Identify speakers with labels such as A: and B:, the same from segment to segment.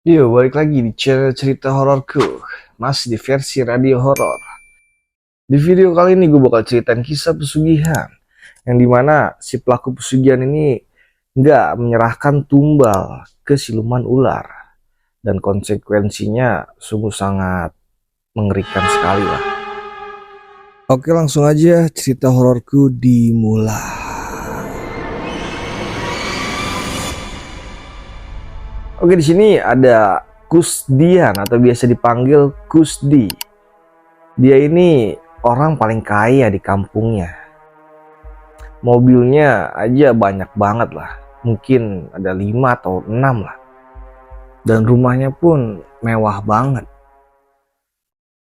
A: Yo, balik lagi di channel cerita hororku. Masih di versi radio horor. Di video kali ini gue bakal ceritain kisah pesugihan. Yang dimana si pelaku pesugihan ini nggak menyerahkan tumbal ke siluman ular. Dan konsekuensinya sungguh sangat mengerikan sekali lah. Oke, langsung aja cerita hororku dimulai. Oke, di sini ada Kusdian atau biasa dipanggil Kusdi. Dia ini orang paling kaya di kampungnya. Mobilnya aja banyak banget lah. Mungkin ada 5 atau 6 lah. Dan rumahnya pun mewah banget.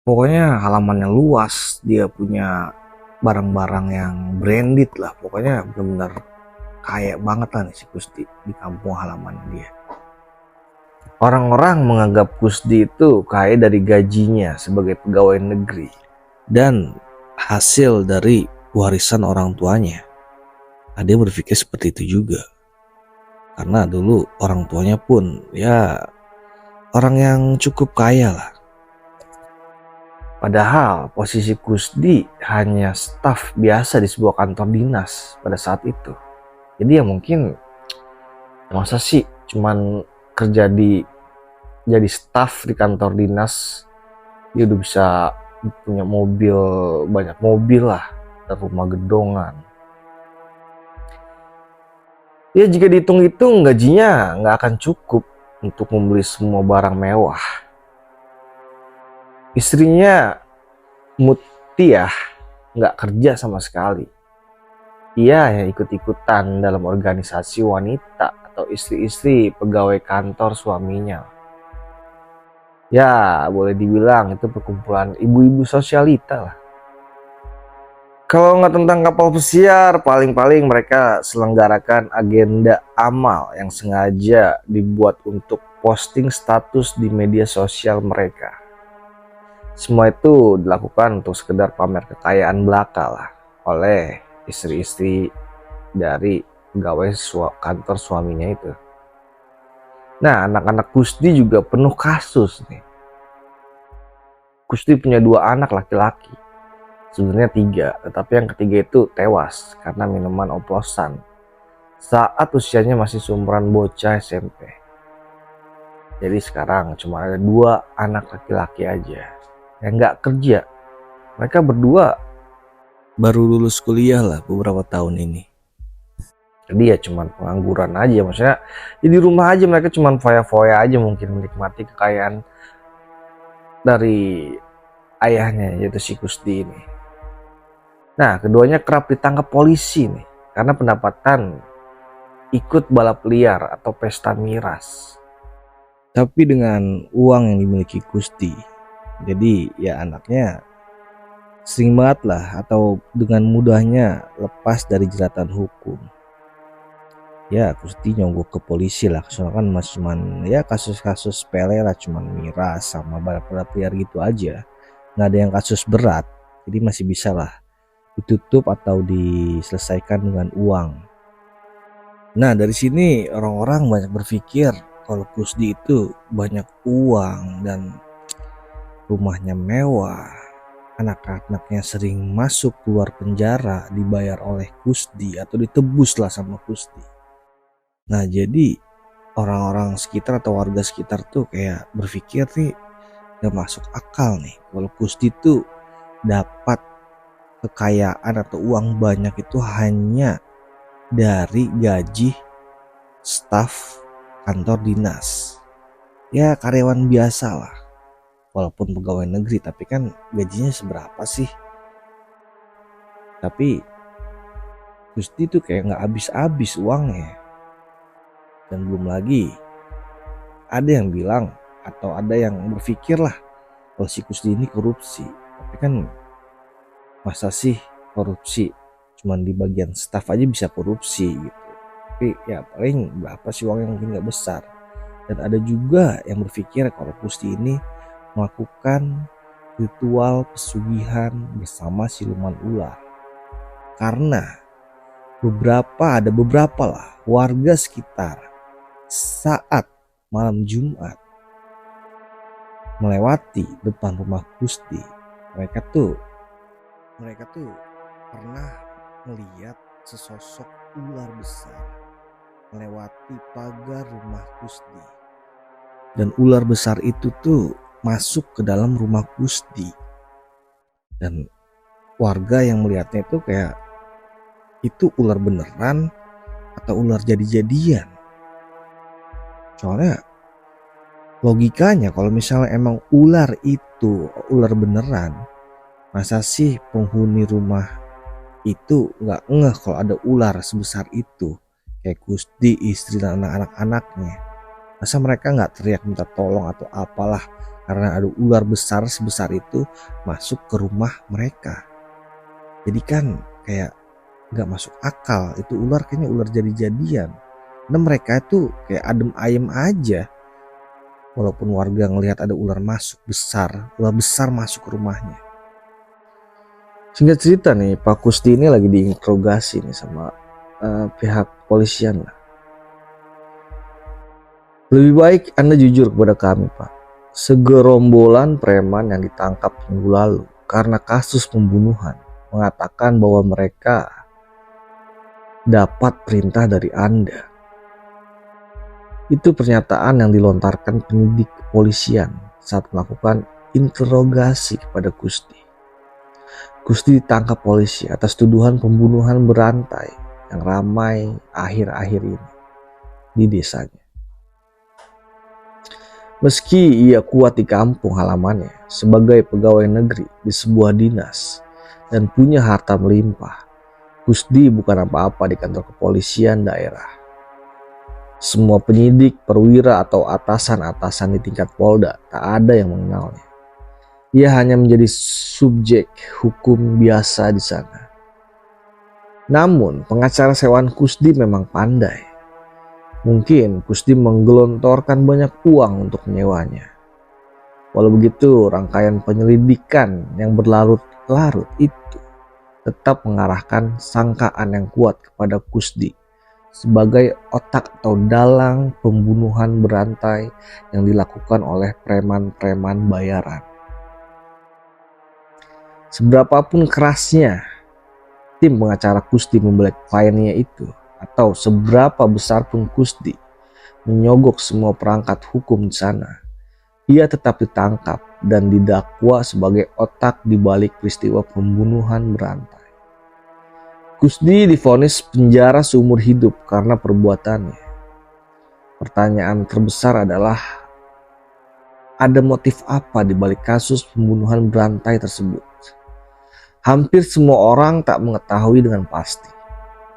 A: Pokoknya halamannya luas. Dia punya barang-barang yang branded lah. Pokoknya benar-benar kaya banget lah nih si Kusdi di kampung halaman dia. Orang-orang menganggap Kusdi itu kaya dari gajinya sebagai pegawai negeri dan hasil dari warisan orang tuanya. Ada yang berpikir seperti itu juga. Karena dulu orang tuanya pun ya orang yang cukup kaya lah. Padahal posisi Kusdi hanya staf biasa di sebuah kantor dinas pada saat itu. Jadi ya mungkin masa sih cuman kerja jadi staf di kantor dinas dia udah bisa punya mobil, banyak mobil lah, dan rumah gedongan. Ya jika dihitung-hitung gajinya nggak akan cukup untuk membeli semua barang mewah. Istrinya Mutiah nggak kerja sama sekali. Ia yang ikut-ikutan dalam organisasi wanita atau istri-istri pegawai kantor suaminya. Ya boleh dibilang itu perkumpulan ibu-ibu sosialita lah. Kalau nggak tentang kapal pesiar, paling-paling mereka selenggarakan agenda amal yang sengaja dibuat untuk posting status di media sosial mereka. Semua itu dilakukan untuk sekedar pamer kekayaan belaka lah oleh istri-istri dari pegawai kantor suaminya itu. Nah, anak-anak Kusdi juga penuh kasus nih. Kusdi punya 2 anak laki-laki. Sebenarnya 3, tetapi yang ketiga itu tewas karena minuman oplosan saat usianya masih seumuran bocah SMP. Jadi sekarang cuma ada 2 anak laki-laki aja yang nggak kerja. Mereka berdua baru lulus kuliah lah beberapa tahun ini. Jadi ya cuma pengangguran aja, maksudnya di rumah aja mereka cuma foya-foya aja, mungkin menikmati kekayaan dari ayahnya yaitu si Kusdi ini. Nah, keduanya kerap ditangkap polisi nih karena pendapatan ikut balap liar atau pesta miras. Tapi dengan uang yang dimiliki Kusdi, jadi ya anaknya sering banget lah atau dengan mudahnya lepas dari jeratan hukum. Ya Kusdi nyogok ke polisi lah, soalnya kan masih cuman ya kasus-kasus sepele lah, cuman miras sama balap liar gitu aja. Nggak ada yang kasus berat, jadi masih bisa lah ditutup atau diselesaikan dengan uang. Nah dari sini orang-orang banyak berpikir kalau Kusdi itu banyak uang dan rumahnya mewah, anak-anaknya sering masuk keluar penjara dibayar oleh Kusdi atau ditebus lah sama Kusdi. Nah jadi orang-orang sekitar atau warga sekitar tuh kayak berpikir nih gak masuk akal nih kalau Kusdi tuh dapat kekayaan atau uang banyak itu hanya dari gaji staf kantor dinas. Ya karyawan biasa lah, walaupun pegawai negeri, tapi kan gajinya seberapa sih? Tapi Kusdi tuh kayak gak habis-habis uangnya. Dan belum lagi ada yang bilang atau ada yang berpikir lah kalau si Kusdi ini korupsi. Tapi kan masa sih korupsi cuman di bagian staf aja bisa korupsi gitu. Tapi ya paling berapa sih uang yang mungkin gak besar. Dan ada juga yang berpikir kalau Kusdi ini melakukan ritual pesugihan bersama siluman ular. Karena beberapa lah warga sekitar saat malam Jumat melewati depan rumah Kusdi, mereka tuh pernah melihat sesosok ular besar melewati pagar rumah Kusdi. Dan ular besar itu tuh masuk ke dalam rumah Kusdi. Dan warga yang melihatnya itu kayak, itu ular beneran atau ular jadi-jadian? Soalnya logikanya kalau misalnya emang ular itu ular beneran, masa sih penghuni rumah itu nggak ngeh kalau ada ular sebesar itu, kayak Kusdi, istri dan anak-anaknya? Masa mereka nggak teriak minta tolong atau apalah karena ada ular besar sebesar itu masuk ke rumah mereka? Jadi kan kayak nggak masuk akal, itu ular kayaknya ular jadi-jadian. Dan mereka itu kayak adem ayem aja, walaupun warga ngelihat ada ular besar masuk ke rumahnya. Singkat cerita nih, Pak Kusdi ini lagi diinterogasi nih sama pihak polisian lah. Lebih baik Anda jujur kepada kami, Pak. Segerombolan preman yang ditangkap minggu lalu karena kasus pembunuhan mengatakan bahwa mereka dapat perintah dari Anda. Itu pernyataan yang dilontarkan penyidik kepolisian saat melakukan interogasi kepada Kusdi. Kusdi ditangkap polisi atas tuduhan pembunuhan berantai yang ramai akhir-akhir ini di desanya. Meski ia kuat di kampung halamannya sebagai pegawai negeri di sebuah dinas dan punya harta melimpah, Kusdi bukan apa-apa di kantor kepolisian daerah. Semua penyidik, perwira atau atasan-atasan di tingkat Polda tak ada yang mengenalnya. Ia hanya menjadi subjek hukum biasa di sana. Namun pengacara sewaan Kusdi memang pandai. Mungkin Kusdi menggelontorkan banyak uang untuk menyewanya. Walau begitu, rangkaian penyelidikan yang berlarut-larut itu tetap mengarahkan sangkaan yang kuat kepada Kusdi sebagai otak atau dalang pembunuhan berantai yang dilakukan oleh preman-preman bayaran. Seberapapun kerasnya tim pengacara Kusdi membela kliennya itu, atau seberapa besar pun Kusdi menyogok semua perangkat hukum di sana, ia tetap ditangkap dan didakwa sebagai otak di balik peristiwa pembunuhan berantai. Kusdi divonis penjara seumur hidup karena perbuatannya. Pertanyaan terbesar adalah, ada motif apa di balik kasus pembunuhan berantai tersebut? Hampir semua orang tak mengetahui dengan pasti.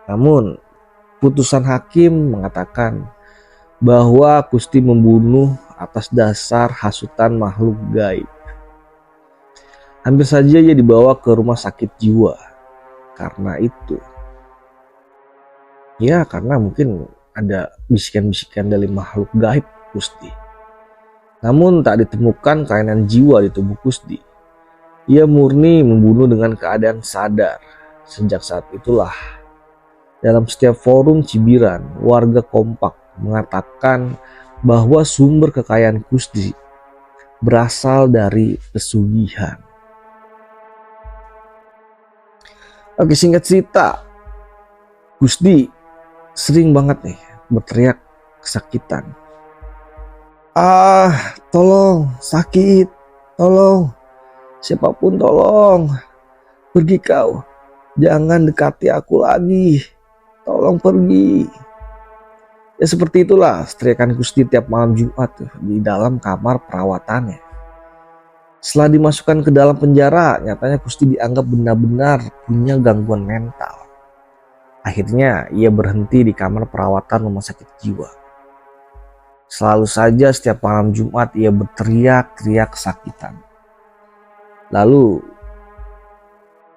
A: Namun, putusan hakim mengatakan bahwa Kusdi membunuh atas dasar hasutan makhluk gaib. Hampir saja ia dibawa ke rumah sakit jiwa karena itu. Ya, karena mungkin ada bisikan-bisikan dari makhluk gaib Kusdi. Namun tak ditemukan kelainan jiwa di tubuh Kusdi. Ia murni membunuh dengan keadaan sadar. Sejak saat itulah, dalam setiap forum cibiran, warga kompak mengatakan bahwa sumber kekayaan Kusdi berasal dari pesugihan. Oke, singkat cerita, Kusdi sering banget nih berteriak kesakitan. Tolong, sakit, tolong. Siapapun tolong, pergi kau, jangan dekati aku lagi, tolong pergi. Ya seperti itulah teriakan Kusdi tiap malam Jumat tuh, di dalam kamar perawatannya. Setelah dimasukkan ke dalam penjara, nyatanya Kusdi dianggap benar-benar punya gangguan mental. Akhirnya ia berhenti di kamar perawatan rumah sakit jiwa. Selalu saja setiap malam Jumat ia berteriak-teriak kesakitan. Lalu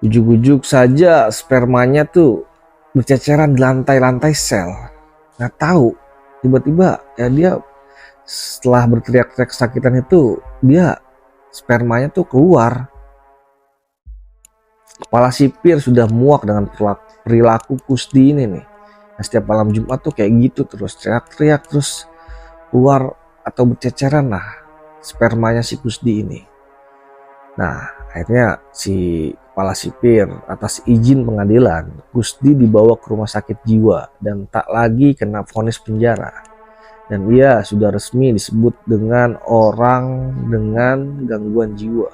A: ujuk-ujuk saja spermanya tuh berceceran di lantai-lantai sel. Nggak tahu, tiba-tiba ya dia setelah berteriak-teriak kesakitan itu, dia spermanya tuh keluar. Kepala sipir sudah muak dengan perilaku Kusdi ini nih. Nah, setiap malam Jumat tuh kayak gitu terus, teriak-teriak terus keluar atau berceceran lah spermanya si Kusdi ini. Nah, akhirnya si kepala sipir atas izin pengadilan, Kusdi dibawa ke rumah sakit jiwa dan tak lagi kena vonis penjara. Dan ia sudah resmi disebut dengan orang dengan gangguan jiwa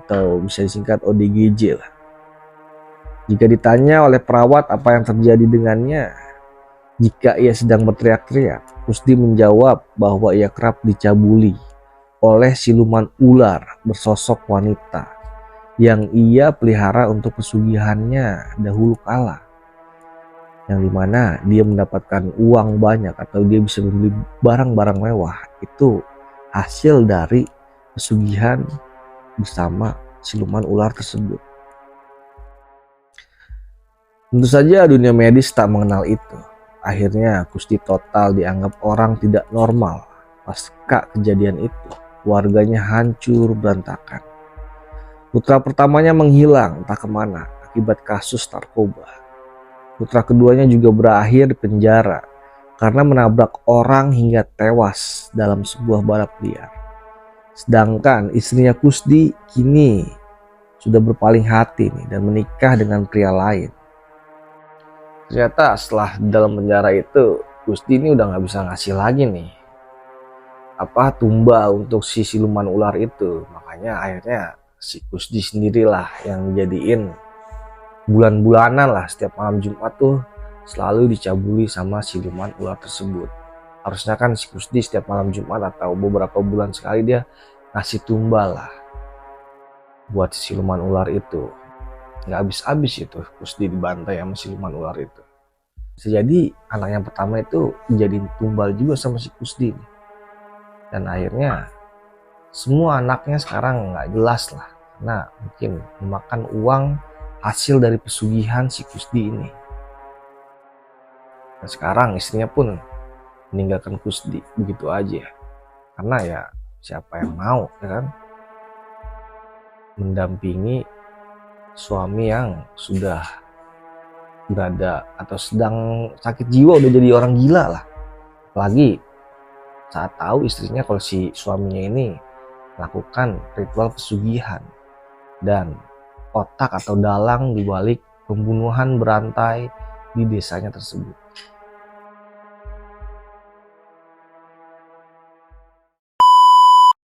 A: atau bisa disingkat ODGJ lah. Jika ditanya oleh perawat apa yang terjadi dengannya jika ia sedang berteriak-teriak, Kusdi menjawab bahwa ia kerap dicabuli oleh siluman ular bersosok wanita yang ia pelihara untuk pesugihannya dahulu kala, yang dimana dia mendapatkan uang banyak atau dia bisa membeli barang-barang mewah itu hasil dari pesugihan bersama siluman ular tersebut. Tentu saja dunia medis tak mengenal itu. Akhirnya Kusdi total dianggap orang tidak normal. Pasca kejadian itu, warganya hancur berantakan. Putra pertamanya menghilang entah kemana akibat kasus narkoba. Putra keduanya juga berakhir di penjara karena menabrak orang hingga tewas dalam sebuah balap liar. Sedangkan istrinya Kusdi kini sudah berpaling hati nih dan menikah dengan pria lain. Ternyata setelah dalam penjara itu, Kusdi ini udah gak bisa ngasih lagi nih tumbal untuk si siluman ular itu. Makanya akhirnya si Kusdi sendirilah yang jadiin bulan-bulanan lah setiap malam Jumat tuh selalu dicabuli sama siluman ular tersebut. Harusnya kan si Kusdi setiap malam Jumat atau beberapa bulan sekali dia ngasih tumbal lah buat siluman ular itu. Nggak habis-habis itu Kusdi dibantai sama siluman ular itu. Bisa jadi anak yang pertama itu jadi tumbal juga sama si Kusdi. Dan akhirnya semua anaknya sekarang nggak jelas lah, karena mungkin memakan uang hasil dari pesugihan si Kusdi ini. Dan sekarang istrinya pun meninggalkan Kusdi begitu aja, karena ya siapa yang mau ya kan mendampingi suami yang sudah berada atau sedang sakit jiwa, udah jadi orang gila lah. Apalagi saat tahu istrinya kalau si suaminya ini melakukan ritual pesugihan dan otak atau dalang dibalik pembunuhan berantai di desanya tersebut.